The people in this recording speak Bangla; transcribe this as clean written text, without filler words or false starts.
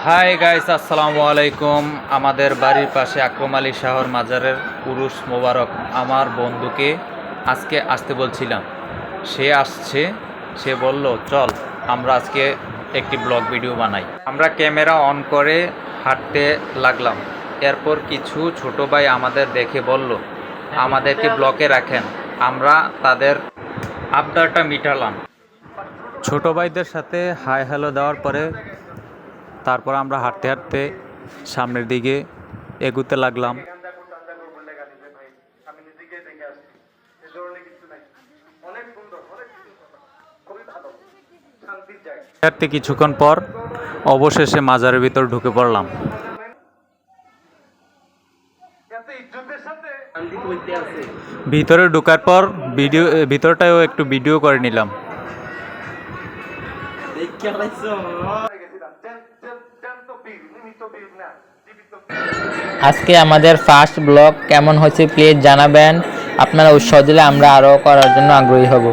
হাই গাইস, আসসালামু আলাইকুম। আমাদের বাড়ির পাশে আকরম আলী শাহর মাজারের উরুস মোবারক। আমার বন্ধুকে আজকে আসতে বলছিলাম, সে আসছে। সে বলল চল আমরা আজকে একটি ব্লগ ভিডিও বানাই। আমরা ক্যামেরা অন করে হাঁটতে লাগলাম। এরপর কিছু ছোট ভাই আমাদের দেখে বলল আমাদেরকে ব্লকে রাখেন। আমরা তাদের আবদারটা মিটালাম। ছোট ভাইদের সাথে হাই হ্যালো দেওয়ার পরে তারপর আমরা হাঁটতে হাঁটতে সামনের দিকে এগুতে লাগলাম। হাঁটতে কিছুক্ষণ পর অবশেষে মাজারের ভিতর ঢুকে পড়লাম। ভিতরে ঢোকার পর ভিতরটাও একটু ভিডিও করে নিলাম। আজকে আমাদের ফার্স্ট ব্লগ কেমন হয়েছে প্লিজ জানাবেন। আপনারা উৎসাহ দিলে আমরা আরও করার জন্য আগ্রহী হব।